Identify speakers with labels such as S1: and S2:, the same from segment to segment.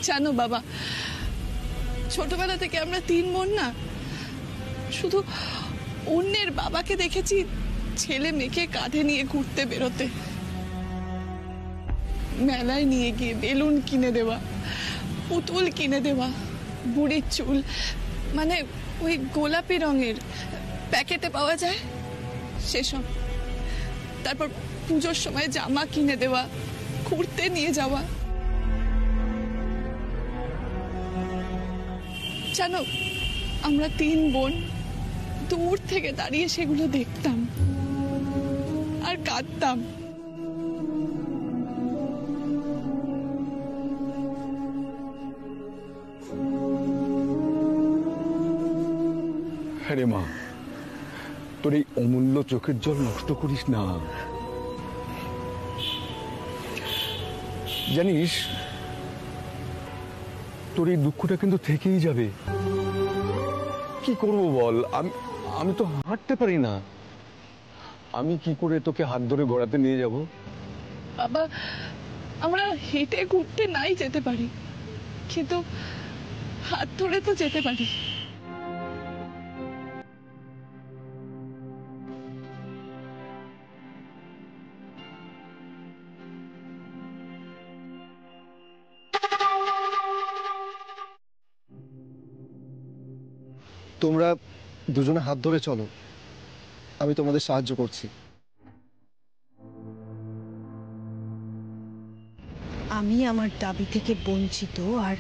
S1: জানো বাবা, ছোটবেলা থেকে আমরা 3 বোন না, শুধু অন্যের বাবাকে দেখেছি ছেলে মেয়েকে কাঁধে নিয়ে ঘুরতে বেরোতে, মেলায় নিয়ে গিয়ে বেলুন কিনে দেওয়া, পুতুল কিনে দেওয়া, বুড়ির চুল মানে ওই গোলাপি রঙের প্যাকেটে পাওয়া যায় সেসব, তারপর পুজোর সময় জামা কিনে দেওয়া, ঘুরতে নিয়ে যাওয়া। জানো, আমরা 3 বোন দূর থেকে দাঁড়িয়ে সেগুলো দেখতাম আর কাঁদতাম।
S2: আরে মা, তোর এই অমূল্য চোখের জল নষ্ট করিস না। জানিস, তোর এই দুঃখটা কিন্তু থেকেই যাবে। কি করব বল, আমি তো হাঁটতে পারি না। আমি কি করে তোকে হাত ধরে ঘোরাতে নিয়ে যাব?
S1: বাবা, আমরা হেঁটে ঘুরতে নাই যেতে পারি, কিন্তু হাত ধরে তো যেতে পারি।
S3: তোমরা দুজনে হাত ধরে চলো, আমি তোমাদের সাহায্য করছি।
S4: আমি আমার দাবি থেকে বঞ্চিত আর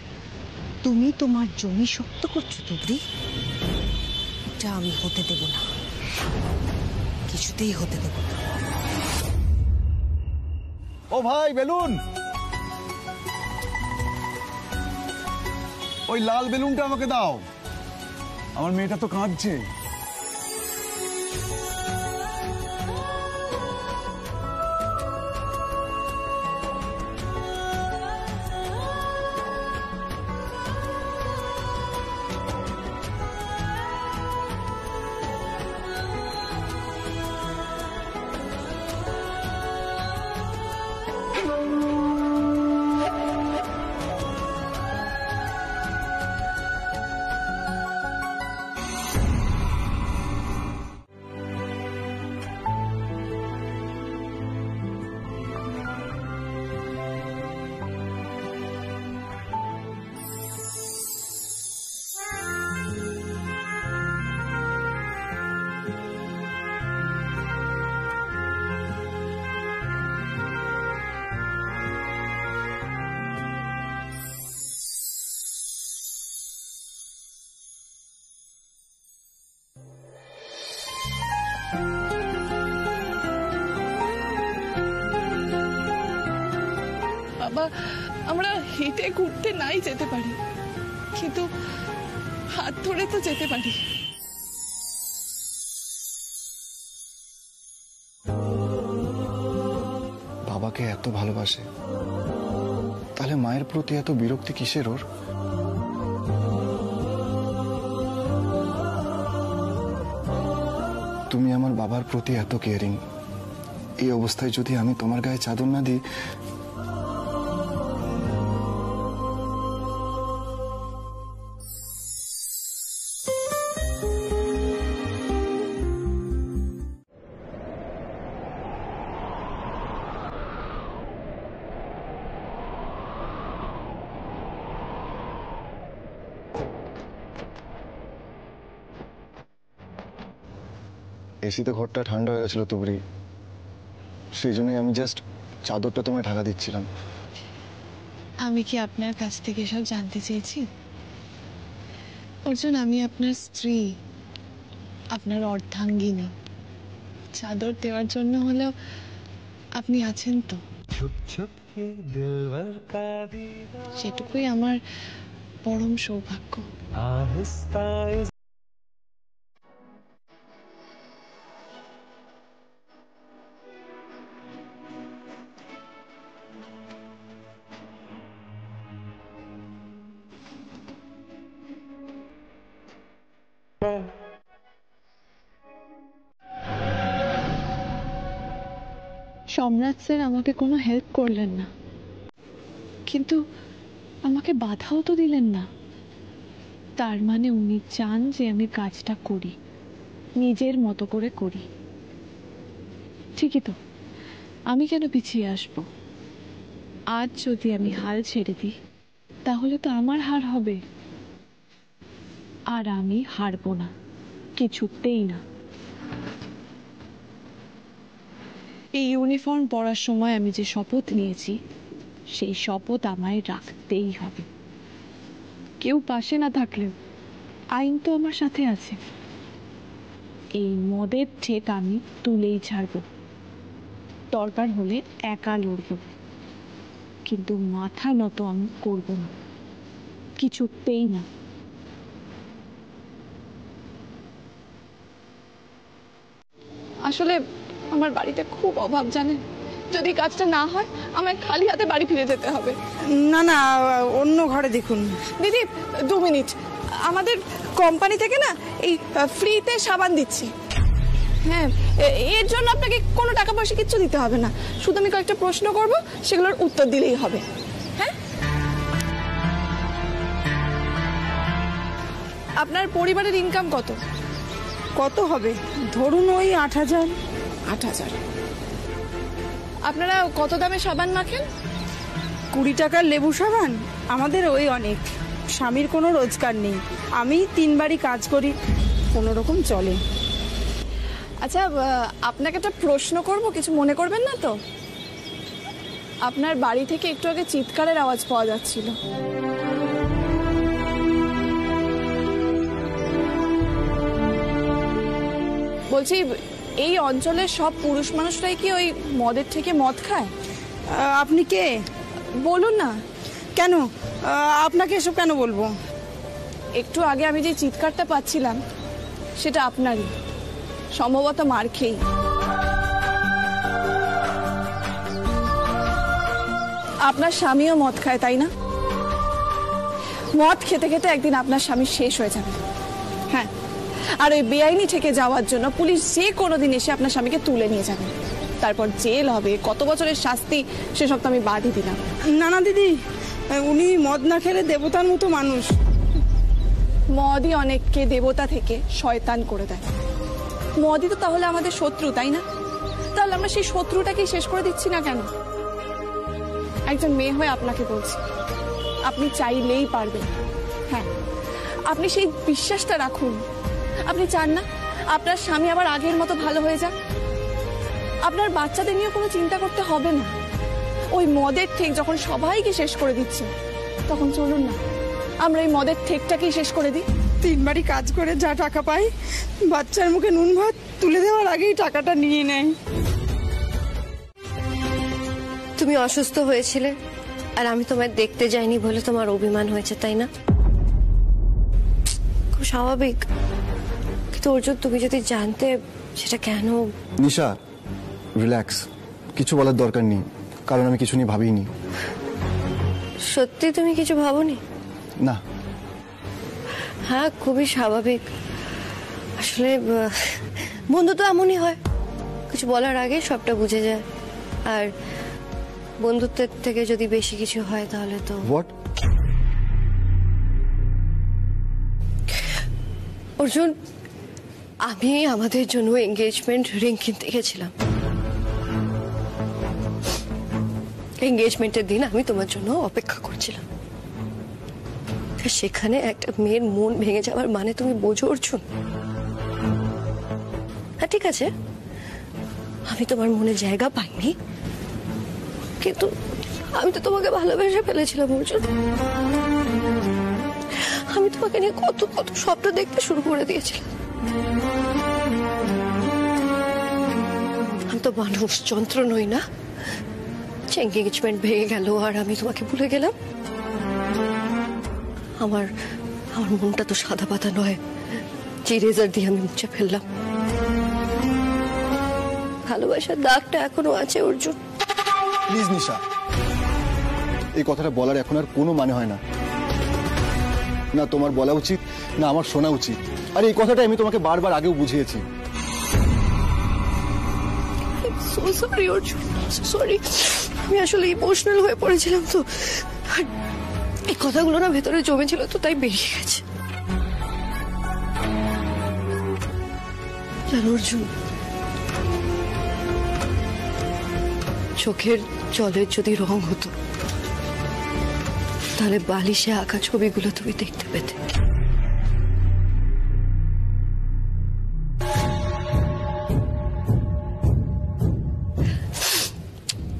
S4: তুমি তোমার জমি শক্ত করছো তুবড়ি? এটা আমি হতে দেব না, কিছুতেই হতে দেব না।
S2: ও ভাই, বেলুন, ওই লাল বেলুনটা আমাকে দাও, আমার মেয়েটা তো কাঁদছে।
S1: বাবা, আমরা হেঁটে ঘুরতে নাই যেতে পারি, কিন্তু হাত ধরে তো যেতে পারি।
S3: বাবাকে এত ভালোবাসে, তাহলে মায়ের প্রতি এত বিরক্তি কিসের ওর? তুমি আমার বাবার প্রতি এত কেয়ারিং, এই অবস্থায় যদি আমি তোমার গায়ে চাদর না দিই, এসিতে ঘরটা ঠান্ডা হয়ে গেছিল তুবড়ি, সেই জন্যই আমি জাস্ট চাদরটা তোমায় ঢাকা দিচ্ছিলাম।
S1: আমি কি আপনার কাছ থেকে সব জানতে চেয়েছি? অর্জুন, আমি আপনার স্ত্রী, আপনার অর্ধাঙ্গিনী। চাদর দেওয়ার জন্য হলেও আপনি আছেন তো, সেটুকুই আমার পরম সৌভাগ্য। সম্রাট স্যার আমাকে কোনো হেল্প করলেন না, কিন্তু আমাকে বাধাও তো দিলেন না। তার মানে উনি চান যে আমি কাজটা করি, নিজের মতো করে করি। ঠিকই তো, আমি কেন পিছিয়ে আসবো? আজ যদি আমি হাল ছেড়ে দিই তাহলে তো আমার হার হবে, আর আমি হারবো না, কিছুতেই না। এই ইউনিফর্ম পরার সময় আমি যে শপথ নিয়েছি, সেই শপথ আমায় রাখতেই হবে। কেউ পাশে না থাকলেও আইন তো আমার সাথে আছে। এই মদের ঠেক আমি তুলেই ছাড়ব, দরকার হলে একা লড়ব, কিন্তু মাথা নত আমি করব না, কিছুতেই না। আসলে আমার বাড়িতে খুব অভাব, জানেন। যদি কাজটা না হয় আমায় খালি হাতে বাড়ি ফিরে যেতে হবে।
S4: না না, অন্য ঘরে দেখুন।
S1: দিদি 2 মিনিট, আমাদের কোম্পানি থেকে না এই ফ্রিতে সাবান দিচ্ছি। হ্যাঁ, এর জন্য আপনাকে কোনো টাকা পয়সা কিচ্ছু দিতে হবে না, শুধু আমি কয়েকটা প্রশ্ন করব, সেগুলোর উত্তর দিলেই হবে। হ্যাঁ, আপনার পরিবারের ইনকাম কত?
S4: কত হবে? ধরুন ওই 8,000।
S1: 8,000। আপনারা কত দামে সাবান মাখেন?
S4: 20 টাকার লেবু সাবান। আমাদের ওই অনেক। স্বামীর কোনো রোজগার নেই, আমি 3 বাড়ি কাজ করি, কোনো রকম চলে।
S1: আচ্ছা, আপনাকে একটা প্রশ্ন করব, কিছু মনে করবেন না তো? আপনার বাড়ি থেকে একটু আগে চিৎকারের আওয়াজ পাওয়া যাচ্ছিল। বলছি, এই অঞ্চলের সব পুরুষ মানুষরাই কি ওই মদের থেকে মদ খায়?
S4: আপনি কে?
S1: বলুন না।
S4: কেন আপনাকে এসব কেন বলবো?
S1: একটু আগে আমি যে চিৎকারটা পাচ্ছিলাম সেটা আপনারই, সম্ভবত মার খেয়েই। আপনার স্বামীও মদ খায়, তাই না? মদ খেতে খেতে একদিন আপনার স্বামী শেষ হয়ে যাবে। হ্যাঁ, আর ওই বেআইনি থেকে যাওয়ার জন্য পুলিশ যে কোনোদিন এসে আপনার স্বামীকে তুলে নিয়ে যাবে, তারপর জেল হবে, কত বছরের শাস্তি সেসব তো আমি বাদই দিলাম।
S4: না না দিদি, উনি মদ না খেলে দেবতার মতো মানুষ।
S1: মদই অনেককে দেবতা থেকে শয়তান করে দেয়। মদই তো তাহলে আমাদের শত্রু, তাই না? তাহলে আমরা সেই শত্রুটাকেই শেষ করে দিচ্ছি না কেন? একজন মেয়ে হয়ে আপনাকে বলছি, আপনি চাইলেই পারবেন। হ্যাঁ, আপনি সেই বিশ্বাসটা রাখুন। আপনি চান না আপনার স্বামী আবার আগের মতো ভালো হয়ে যাক? আপনার বাচ্চাদের নিয়ে কোনো চিন্তা করতে হবে না। ওই মদের ঠেক যখন সবাইকে শেষ করে দিচ্ছে, তখন চলুন না আমরা এই মদের ঠেকটাকেই শেষ করে দিই।
S4: 3 বাড়ি কাজ করে যা টাকা পাই, বাচ্চার মুখে নুন ভাত তুলে দেওয়ার আগেই টাকাটা নিয়ে নেয়।
S5: তুমি অসুস্থ হয়েছিলে আর আমি তোমায় দেখতে যাইনি বলে তোমার অভিমান হয়েছে, তাই না? খুব স্বাভাবিক, কিন্তু অর্জুন তুমি যদি জানতে সেটা কেন।
S3: নিশা, রিল্যাক্স, কিছু বলার দরকার নেই, কারণ আমি কিছু নিয়ে ভাবিনি।
S5: সত্যি তুমি কিছু ভাবোনি?
S3: না।
S5: হ্যাঁ, খুবই স্বাভাবিক। আসলে বন্ধু তো এমনই হয়, কিছু বলার আগে সবটা বুঝে যায়। আর বন্ধুত্বের থেকে যদি বেশি কিছু হয় তাহলে তো।
S3: হোয়াট?
S5: অর্জুন, আমি আমাদের জন্য এঙ্গেজমেন্ট রিং কিনতে গেছিলাম। এঙ্গেজমেন্টের দিন আমি তোমার জন্য অপেক্ষা করছিলাম। সেখানে একটা মেয়ের মন ভেঙে যাওয়ার মানে তুমি বোঝো অর্জুন? হ্যাঁ ঠিক আছে, আমি তোমার মনে জায়গা পাইনি, কিন্তু আমি তো তোমাকে ভালোবেসে ফেলেছিলাম অর্জুন। আমি তোমাকে নিয়ে কত কত স্বপ্ন দেখতে শুরু করে দিয়েছিলাম। আমি তো মানুষ, যন্ত্র নই না। এঙ্গেজমেন্ট ভেঙে গেল আর আমি তোমাকে ভুলে গেলাম। আমার মনটা তো সাদা পাতা নয় যে রেজার দিয়ে আমি মুছে ফেললাম। ভালোবাসার দাগটা এখনো আছে অর্জুন।
S3: প্লিজ নিশা, এই কথাটা বলার এখন আর কোনো মানে হয় না। না তোমার বলা উচিত, না আমার শোনা উচিত। আর এই কথাটা আমি তোমাকে বারবার আগেও বুঝিয়েছি।
S5: Sorry Arjun, sorry. আমি আসলে ইমোশনাল হয়ে পড়েছিলাম তো। এই কথাগুলো না ভেতরে জমেছিল তো তাই বেরিয়ে গেছে। জানো অর্জুন, চোখের জলের যদি রং হতো তাহলে বালিশে আঁকা ছবিগুলো তুমি দেখতে পেতে।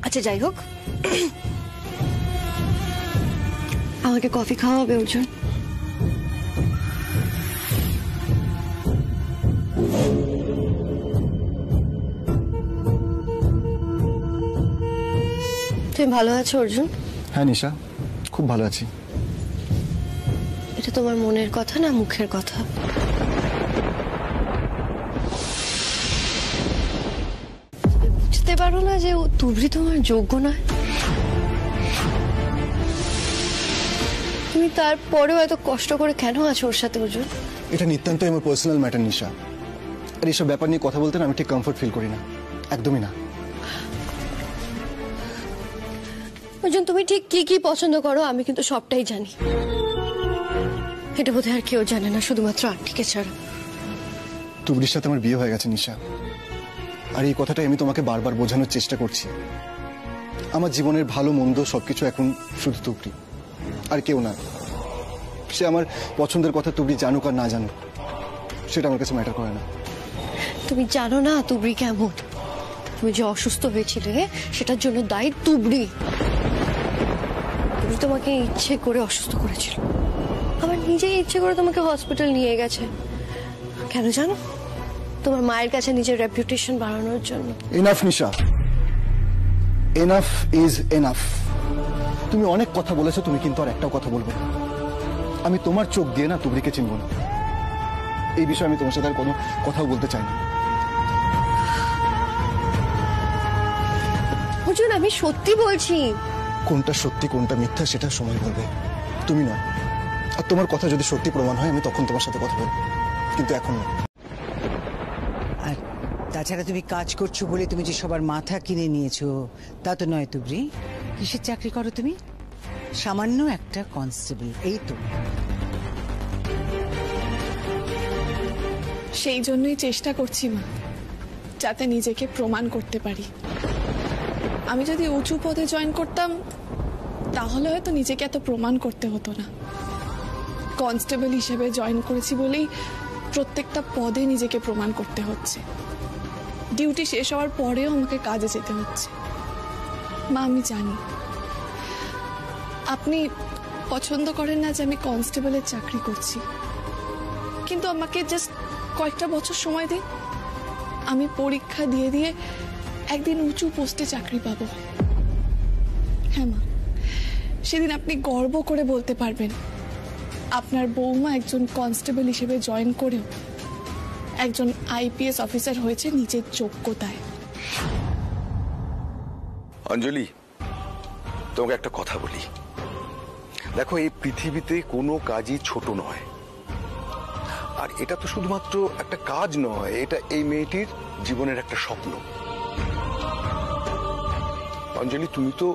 S5: আচ্ছা যাই হোক, আমাকে কফি খাওয়া হবে অর্জুন। তুমি ভালো আছো অর্জুন?
S3: হ্যাঁ নিশা, খুব ভালো আছি।
S5: এটা তোমার মনের কথা না মুখের কথা? বুঝতে পারো না যে তুবড়ি তোমার যোগ্য নয়? তুমি তারপরেও এত কষ্ট করে কেন আছো ওর সাথে অর্জুন?
S3: এটা নিতান্ত আমার পার্সোনাল ম্যাটার নিশা, আর এইসব ব্যাপার নিয়ে কথা বলতে না আমি ঠিক কমফোর্ট ফিল করি না, একদমই না।
S5: অর্জুন, তুমি ঠিক কি কি পছন্দ করো আমি কিন্তু সবটাই জানি। এটা বোধহয় আর কেউ জানে না, শুধুমাত্র আন্টিকে ছাড়া।
S3: তুবড়ির সাথে আমার বিয়ে হয়ে গেছে নিশা, আর এই কথাটাই আমি তোমাকে বারবার বোঝানোর চেষ্টা করছি। আমার জীবনের ভালো মন্দ সবকিছু এখন শুধু তুবড়ি, আর কেউ না। সে আমার পছন্দের কথা তুবড়ি জানুক আর না জানুক, সেটা আমার কাছে ম্যাটার করে না।
S5: তুমি জানো না তুবড়ি কেমন? তুমি যে অসুস্থ হয়েছিলে সেটার জন্য দায়ী তুবড়ি। তুবড়ি তোমাকে ইচ্ছে করে অসুস্থ করেছিল, আবার নিজেই ইচ্ছে করে তোমাকে হসপিটাল নিয়ে গেছে। কেন জানো? তোমার মায়ের কাছে নিজের রেপুটেশন বাড়ানোর জন্য।
S3: Enough Nisha, enough is enough. তুমি অনেক কথা বলেছো, তুমি কিন্তু আর একটাও কথা বলবে না। আমি তোমার চোখ দিয়ে না তুবড়িকে চিনব না। এই বিষয়ে আমি তোমার সাথে আর কোনো কথাও বলতে চাই না।
S5: অর্জুন, আমি সত্যি বলছি।
S3: কোনটা সত্যি কোনটা মিথ্যা সেটা সময় বলবে, তুমি নয়। আর তোমার কথা যদি সত্যি প্রমাণ হয় আমি তখন তোমার সাথে কথা বলবো, কিন্তু এখন না।
S6: আর তাছাড়া তুমি কাজ করছো বলে তুমি যে সবার মাথা কিনে নিয়েছো তা তো নয় তুবড়ি। কিসের চাকরি করো তুমি? সামান্য একটা কনস্টেবল, এই তো।
S1: সেই জন্যই চেষ্টা করছি মা, যাতে নিজেকে প্রমাণ করতে পারি। আমি যদি উঁচু পদে জয়েন করতাম তাহলে হয়তো নিজেকে এত প্রমাণ করতে হতো না। কনস্টেবল হিসেবে জয়েন করেছি বলেই প্রত্যেকটা পদে নিজেকে প্রমাণ করতে হচ্ছে। ডিউটি শেষ হওয়ার পরেও আমাকে কাজে যেতে হচ্ছে। মা, আমি জানি আপনি পছন্দ করেন না যে আমি কনস্টেবলের চাকরি করছি, কিন্তু আমাকে জাস্ট কয়েকটা বছর সময় দিন। আমি পরীক্ষা দিয়ে দিয়ে একদিন উঁচু পোস্টে চাকরি পাবো। হ্যাঁ মা, সেদিন আপনি গর্ব করে বলতে পারবেন আপনার বৌমা একজন কনস্টেবল হিসেবে জয়েন করেও একজন আইপিএস অফিসার হয়েছে নিজের যোগ্যতায়।
S2: অঞ্জলি, তোমাকে একটা কথা বলি। দেখো, এই পৃথিবীতে কোনো কাজই ছোট নয়, আর এটা তো শুধুমাত্র একটা কাজ নয়, এটা এই মেয়েটির জীবনের একটা স্বপ্ন। অঞ্জলি, তুমি তো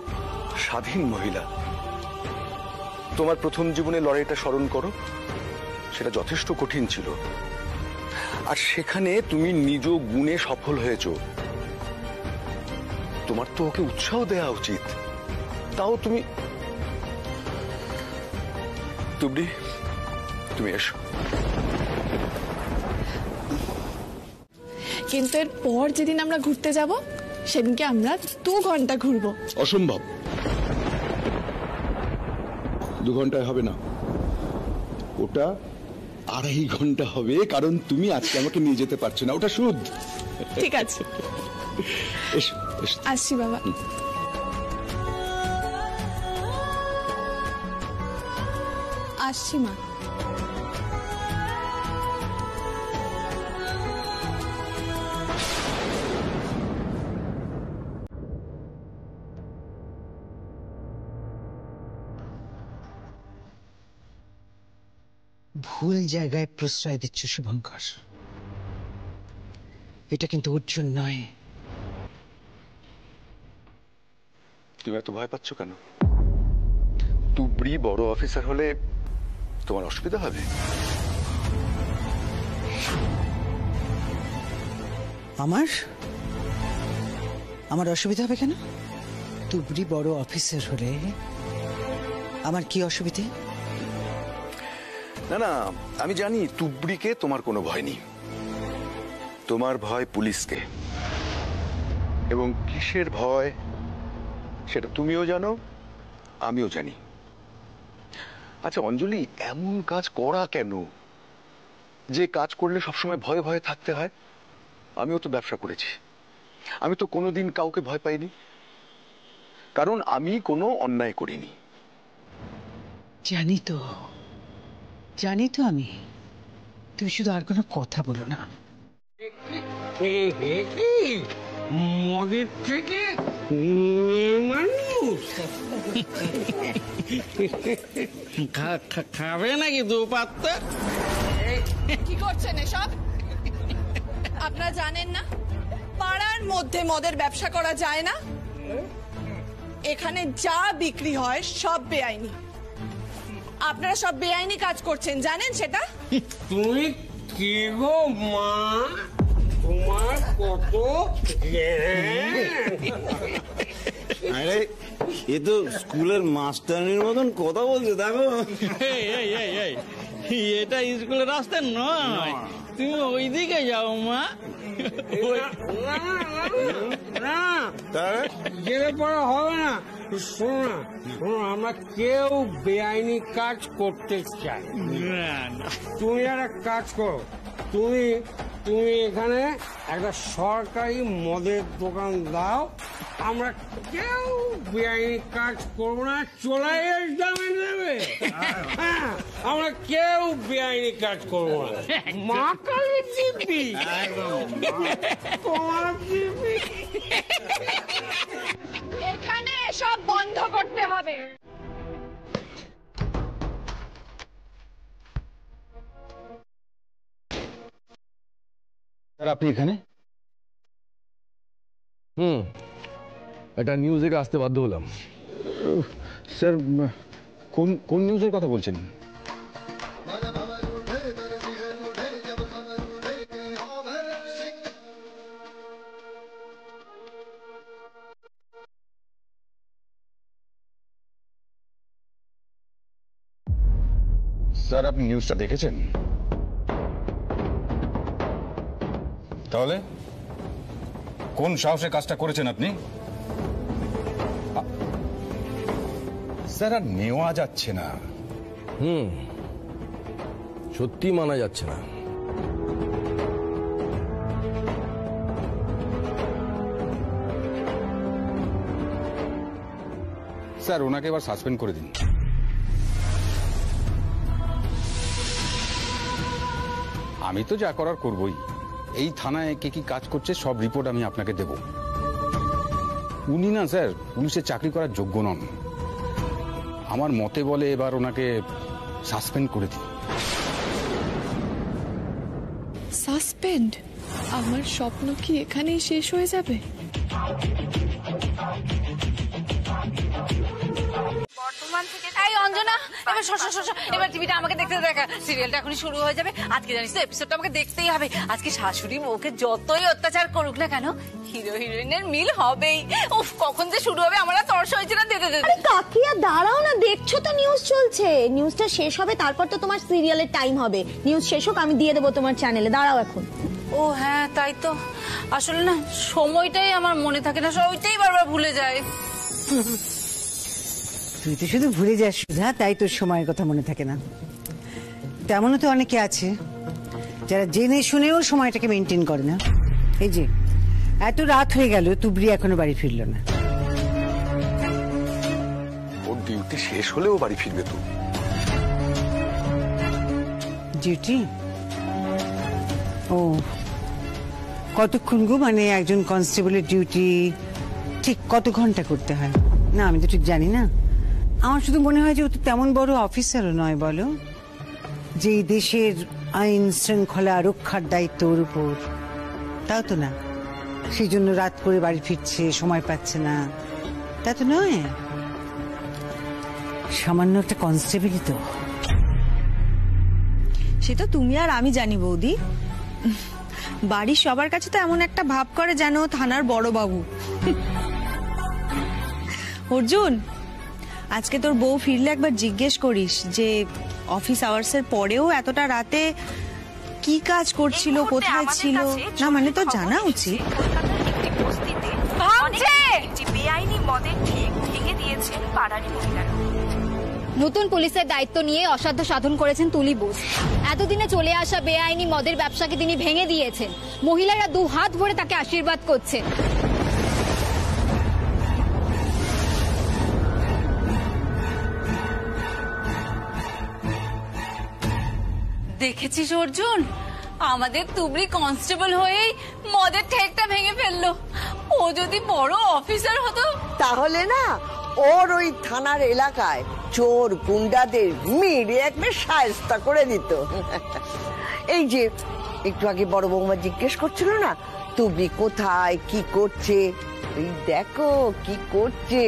S2: স্বাধীন মহিলা। তোমার প্রথম জীবনে লড়াইটা স্মরণ করো, সেটা যথেষ্ট কঠিন ছিল, আর সেখানে তুমি নিজ গুণে সফল হয়েছ। তোমার তো ওকে উৎসাহ দেওয়া উচিত। তাও তুমি তুবড়ি, তুমি এসো।
S1: কিন্তু এর পর যেদিন আমরা ঘুরতে যাব সেদিনকে আমরা 2 ঘন্টা ঘুরবো।
S2: অসম্ভব, 2 ঘন্টায় হবে না, ওটা 2.5 ঘন্টা হবে, কারণ তুমি আজকে আমাকে নিয়ে যেতে পারছো না, ওটা সুদ।
S1: ঠিক আছে,
S2: এসো এসো।
S1: আসছি বাবা। আসছি মা।
S6: ভুল জায়গায় প্রশ্রয় দিচ্ছ শুভঙ্কর। এটা কিন্তু অর্জুন নয়।
S2: তুমি এত ভয় পাচ্ছ কেন? তুবড়ি বড় অফিসার হলে তোমার অসুবিধা হবে?
S6: আমার অসুবিধা হবে কেন? তুবড়ি বড় অফিসার হলে আমার কি অসুবিধে?
S2: না না, আমি জানি তুবড়িকে তোমার কোনো ভয় নেই। তোমার ভয় পুলিশকে, এবং কিসের ভয় সেটা তুমিও জানো, আমিও জানি। আচ্ছা অঞ্জলি, এমন কাজ করা কেন যে কাজ করলে সবসময় ভয়ে ভয়ে থাকতে হয়? আমিও তো ব্যবসা করেছি, আমি তো কোনোদিন কাউকে ভয় পাইনি, কারণ আমি কোনো অন্যায় করিনি।
S6: জানি তো আমি। তুমি শুধু আর কোনো কথা বলো না।
S7: মদের থেকে মানুষ খাবে নাকি দু পাত্তা?
S1: কি করছেন এসব? আপনারা জানেন না পাড়ার মধ্যে মদের ব্যবসা করা যায় না? এখানে যা বিক্রি হয় সব বেআইনি। আপনারা সব বেআইনি কাজ করছেন, জানেন সেটা?
S7: তুমি কি গো মা, তোমার কত
S8: আরে এ তো স্কুলের মাস্টারের মতন কথা বলছে, দেখো।
S7: এটা স্কুলের রাস্তা নয়, তুমি ওইদিকে যাও মা। না গেলে পরে হবে না। শোনো আমরা কেউ বেআইনি কাজ করতে চাই। তুমি একটা কাজ করো, তুমি এখানে একটা সরকারি মদের দোকান দাও, আমরা কেউ বেআইনি কাজ করবো না, চলে দামে দেবে। আমরা কেউ বেআইনি কাজ করবো না। মা কালী দিবি তোমার দিবি।
S1: এখানে সব বন্ধ করতে হবে।
S9: স্যার আপনি এখানে?
S10: একটা নিউজে আসতে বাধ্য হলাম।
S9: স্যার কোন নিউজের কথা বলছেন? স্যার আপনি নিউজটা দেখেছেন? তাহলে কোন সাহসে কাজটা করেছেন আপনি? স্যার আর নেওয়া যাচ্ছে না।
S10: সত্যি মানা যাচ্ছে না।
S9: স্যার ওনাকে এবার সাসপেন্ড করে দিন। আমি তো যা করার করবই। এই থানায় কে কি কাজ করছে সব রিপোর্ট আমি আপনাকে দেব। উনি না স্যার পুলিশে চাকরি করার যোগ্য নন। আমার মতে বলে এবার ওনাকে সাসপেন্ড করে দিন।
S1: সাসপেন্ড? আমার স্বপ্ন কি এখানেই শেষ হয়ে যাবে?
S11: বর্তমান থেকে এই অঞ্জনা, এবার এবার টিভিটা আমাকে দেখতে দেখা। সিরিয়ালটা এখনই শুরু হয়ে যাবে। আজকে জানিস তো এপিসোডটা আমাকে দেখতেই হবে। আজকে শাশুড়ি বউকে যতই অত্যাচার করুক না কেন, হিরো হিরোইনের মিল হবেই। উফ, কখন যে শুরু হবে আমার তরস হয়েছে না।
S12: কাকিয়া দাঁড়াও না, দেখছো তো নিউজ চলছে। নিউজটা শেষ হবে, তারপর তো তোমার সিরিয়ালের টাইম হবে। নিউজ শেষ হোক, আমি দিয়ে দেবো তোমার চ্যানেলে। দাঁড়াও এখন।
S11: ও হ্যাঁ, তাই তো। আসলে না সময়টাই আমার মনে থাকে না, ওইটাই বারবার ভুলে যায়।
S6: তুই তো শুধু ভুলে যাস সুধা, তাই তোর সময়ের কথা মনে থাকে না। তেমনও তো অনেকে আছে যারা জেনে শুনেও সময়টাকে মেনটেন করে না। এই যে এত রাত হয়ে গেল, তুবড়ি এখনো বাড়ি ফিরলো না।
S2: ওর ডিউটি শেষ হলেও বাড়ি ফিরবে তো।
S6: ডিউটি? ও কতক্ষণ গো? মানে একজন কনস্টেবলের ডিউটি ঠিক কত ঘন্টা করতে হয়? না আমি তো ঠিক জানি না। আমার শুধু মনে হয় যে ও তো তেমন বড় অফিসারও নয়, বলো, যে এই দেশের আইন শৃঙ্খলা রক্ষার দায়িত্ব ওর উপর। তাও তো না, সেই জন্য রাত করে বাড়ি ফিরছে, সময় পাচ্ছে না, তা তো নয়। সামান্য একটা কনস্টেবলই তো।
S4: সে তো তুমি আর আমি জানি বৌদি। বাড়ির সবার কাছে তো এমন একটা ভাব করে যেন থানার বড় বাবু। অর্জুন, আজকে তোর বউ ফিরলে একবার জিজ্ঞেস করিস যে অফিস আওয়ার্সের পরেও এতটা রাতে কি কাজ করছিল, কোথায় ছিল। না মানে তো জানা উচিত।
S13: বেআইনি মদের ঠেক ভেঙে দিয়েছেন পাড়ারই মহিলারা।
S14: নতুন পুলিশের দায়িত্ব নিয়ে অসাধ্য সাধন করেছেন তুলি বোস। এতদিনে চলে আসা বেআইনি মদের ব্যবসাকে তিনি ভেঙে দিয়েছেন। মহিলারা দু হাত ভরে তাকে আশীর্বাদ করছেন।
S11: দেখেছিস অর্জুন, আমাদের তুবড়ি কনস্টেবল হয়েই মদের ঠেকটা ভেঙে ফেললো। ও যদি বড় অফিসার হতো
S15: তাহলে না ওর ওই থানার এলাকায় চোর গুন্ডাদের মেরে একবার শায়েস্তা করে দিত। এই যে একটু আগে বড় বৌমা জিজ্ঞেস করছিল না তুবড়ি কোথায় কি করছে, এই দেখো কি করছে।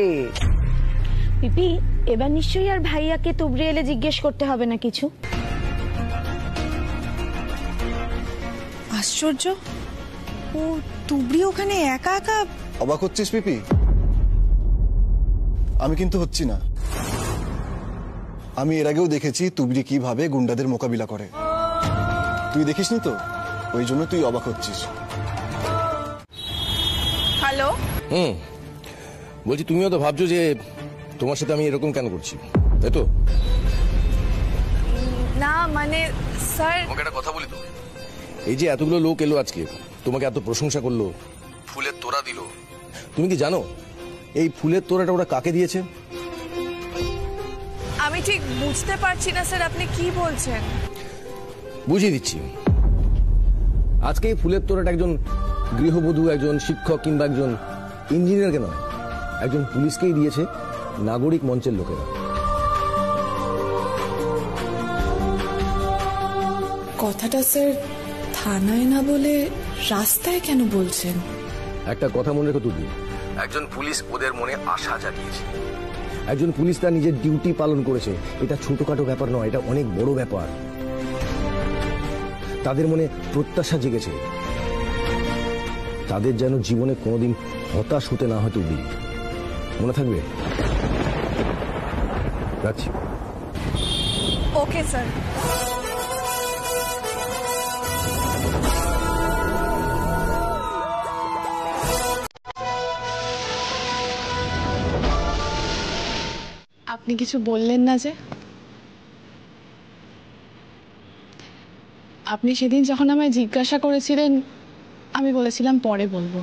S12: পিপি, এবার নিশ্চয়ই আর ভাইয়াকে তুবড়ি এলে জিজ্ঞেস করতে হবে না কিছু।
S4: আশ্চর্য, ও তুবড়ি ওখানে একা একা।
S3: অবাক হচ্ছিস পিপি? আমি কিন্তু হচ্ছি না। আমি এর আগেও দেখেছি তুবড়ি কিভাবে গুন্ডাদের মোকাবিলা করে। তুই দেখিসনি তো, ওই জন্য তুই অবাক হচ্ছিস।
S1: হ্যালো,
S10: বলছি তুমিও তো ভাবছো যে তোমার সাথে আমি এরকম কেন করছি, তাই তো?
S1: না মানে স্যার,
S10: তোমাকে একটা কথা বলি তো, এই যে এতগুলো লোক এলো আজকে, তোমাকে এত প্রশংসা করলো, ফুলের তোড়া দিল, তুমি কি জানো এই ফুলের তোড়াটা ওরা কাকে দিয়েছে?
S1: আমি ঠিক বুঝতে পারছি না স্যার, আপনি কি বলছেন?
S10: বুঝিয়ে দিচ্ছি। আজকে এই ফুলের তোড়াটা একজন গৃহবধূ, একজন শিক্ষক কিংবা একজন ইঞ্জিনিয়ারকে নয়, একজন পুলিশকেই দিয়েছে নাগরিক মঞ্চের লোকেরা।
S1: কথাটা স্যার থানায় না বলে রাস্তায় কেন বলছেন?
S10: একটা কথা মনে রেখো তুমি, একজন পুলিশ ওদের মনে আশা জাগিয়েছে। একজন পুলিশ তার নিজের ডিউটি পালন করেছে। এটা ছোটখাটো ব্যাপার নয়, এটা অনেক বড় ব্যাপার। তাদের মনে প্রত্যাশা জেগেছে, তাদের যেন জীবনে কোনোদিন হতাশ হতে না হয়। তুমি মনে থাকবে? রাখছি।
S1: Okay sir. আপনি কিছু বললেন না যে? আপনি সেদিন যখন আমায় জিজ্ঞাসা করেছিলেন আমি বলেছিলাম পরে বলবো।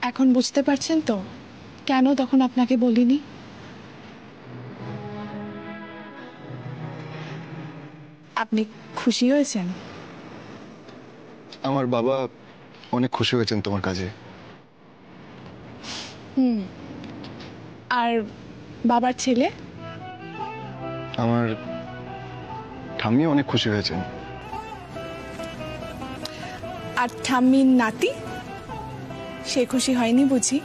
S1: এখন বুঝতে পারছেন তো কেন তখন আপনাকে বলিনি? আপনি খুশি হয়েছেন?
S3: আমার বাবা অনেক খুশি হয়েছেন তোমার কাজে।
S1: আর বাবার ছেলে?
S3: আমার ঠাম্মি অনেক খুশি হয়েছেন।
S1: আর ঠাম্মির নাতি, সে খুশি হয়নি বুঝি?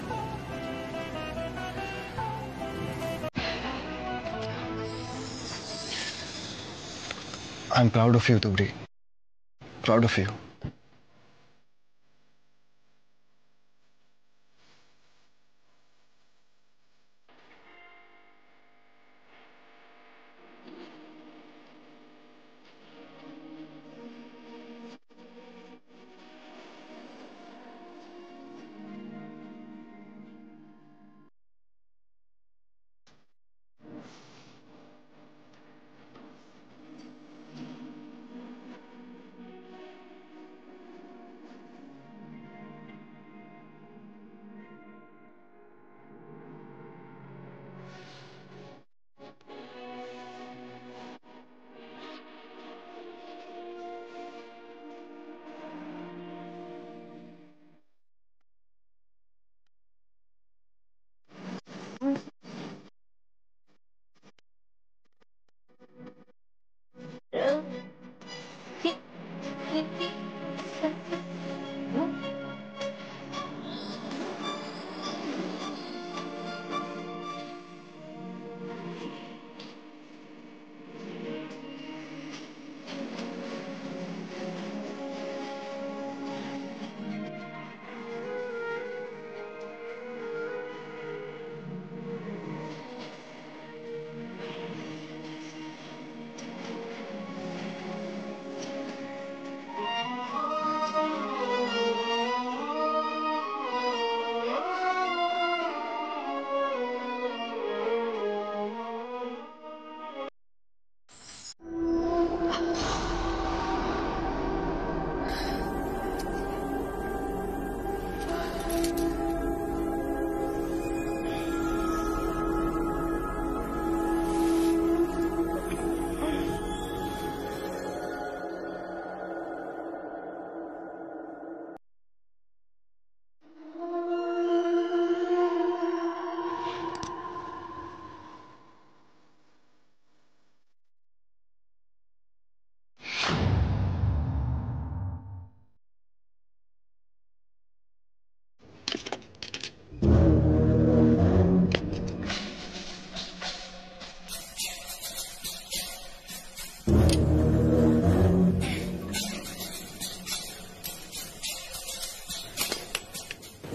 S3: I'm proud of you, Tubri. Proud of you.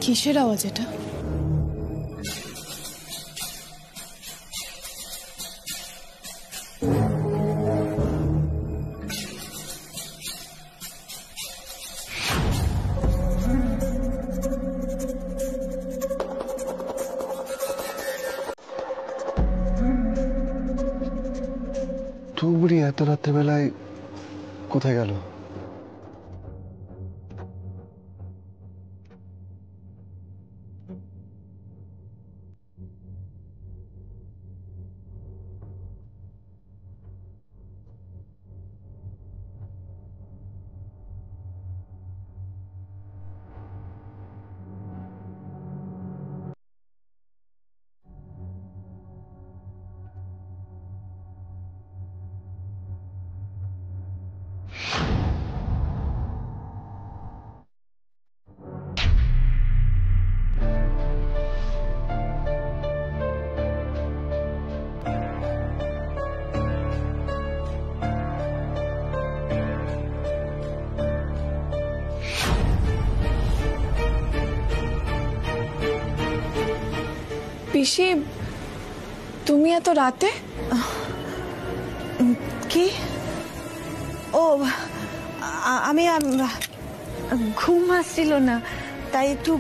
S1: কিসের আওয়াজ এটা?
S3: তুবড়ি এত রাত্রেবেলায় কোথায় গেল?
S1: পিসি, তুমি এত রাতে?
S4: কি? ও আমি ঘুম আসছিল না, তাই একটু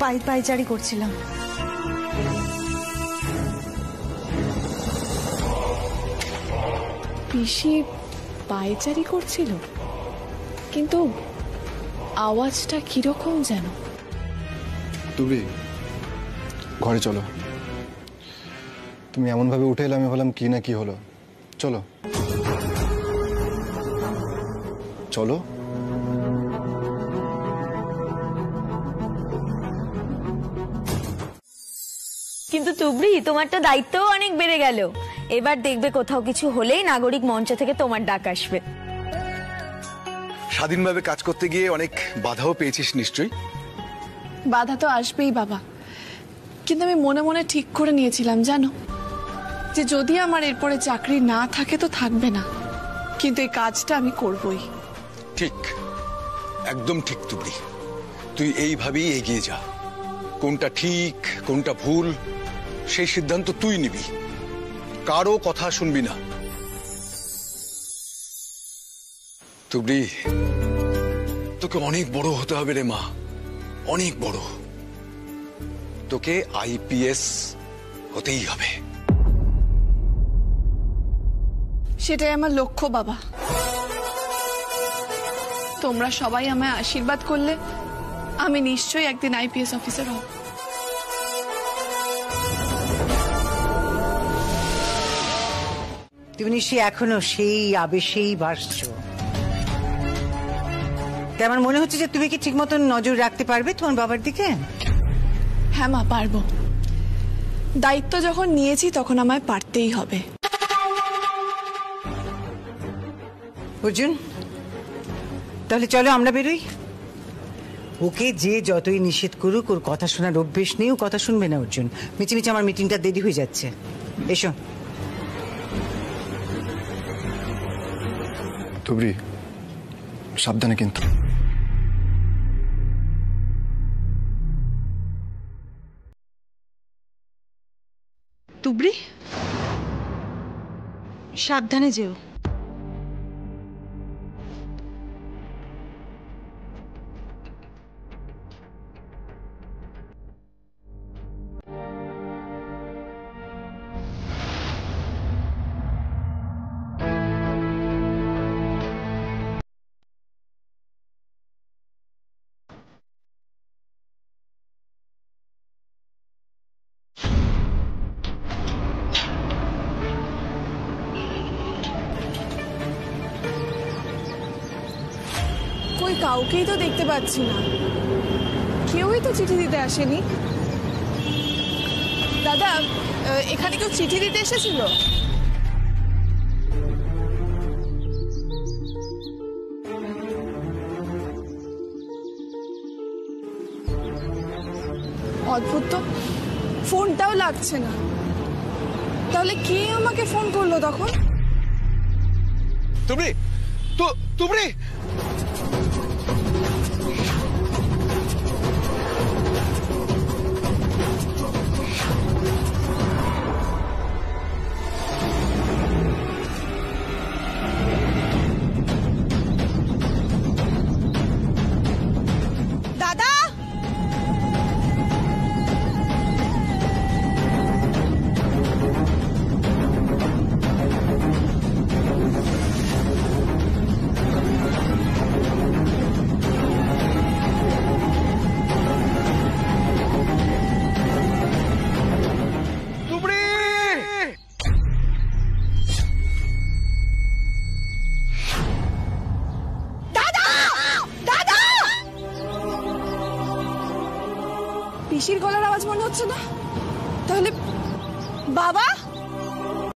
S4: পায়চারি করছিলাম।
S1: পিসি পায়চারি করছিল, কিন্তু আওয়াজটা কিরকম যেন।
S3: তুমি ঘরে চলো। তুমি এমন ভাবে উঠে এলে, আমি ভাবলাম কি না কি হলো। চলো চলো।
S12: কিন্তু তুবড়ি, তোমার তো দায়িত্বও অনেক বেড়ে গেল। এবার দেখবে কোথাও কিছু হলেই নাগরিক মঞ্চ থেকে তোমার ডাক আসবে।
S2: স্বাধীনভাবে কাজ করতে গিয়ে অনেক বাধাও পেয়েছিস নিশ্চয়ই।
S1: বাধা তো আসবেই বাবা, কিন্তু আমি মনে মনে ঠিক করে নিয়েছিলাম জানো, যে যদি আমার এরপরে চাকরি না থাকে তো থাকবে না, কিন্তু এই কাজটা আমি করবই।
S2: ঠিক, একদম ঠিক তুবড়ি। তুই এইভাবেই এগিয়ে যা। কোনটা ঠিক কোনটা ভুল সেই সিদ্ধান্ত তুই নিবি, কারো কথা শুনবি না। তুবড়ি, তোকে অনেক বড় হতে হবে রে মা, অনেক বড়। তোকে আইপিএস হতেই হবে।
S1: সেটাই আমার লক্ষ্য বাবা। তোমরা সবাই আমায় আশীর্বাদ করলে আমি নিশ্চয়ই একদিন আইপিএস অফিসার হব।
S6: তুমি নিশ্চয়ই এখনো সেই আবেশেই ভাসছো। আমার মনে হচ্ছে যে তুমি কি ঠিক মতন নজর রাখতে পারবে তোমার বাবার দিকে?
S1: হ্যাঁ মা, পারবো। দায়িত্ব যখন নিয়েছি তখন আমায় পারতেই হবে।
S6: অর্জুন, তাহলে চলো আমরা বেরোই। ওকে যে যতই নিষেধ করুক, ওর কথা শোনার অভ্যেস নেই, ও কথা শুনবে না। অর্জুন, মিচিমিচি আমার মিটিংটা দেরি হয়ে যাচ্ছে। এসো।
S3: তুবড়ি, সাবধানে কিন্তু।
S4: তুবড়ি, সাবধানে যেও।
S1: কই কাউকেই তো দেখতে পাচ্ছি না, কেউই তো চিঠি দিতে আসেনি। দাদা, এখানে কেউ চিঠি দিতে এসেছিল? অদ্ভুত তো, ফোনটাও লাগছে না। তাহলে কে আমাকে ফোন করলো তখন?
S2: তুবড়ি, তুবড়ি,
S1: পিসির গলার আওয়াজ মনে হচ্ছে না? তাহলে বাবা?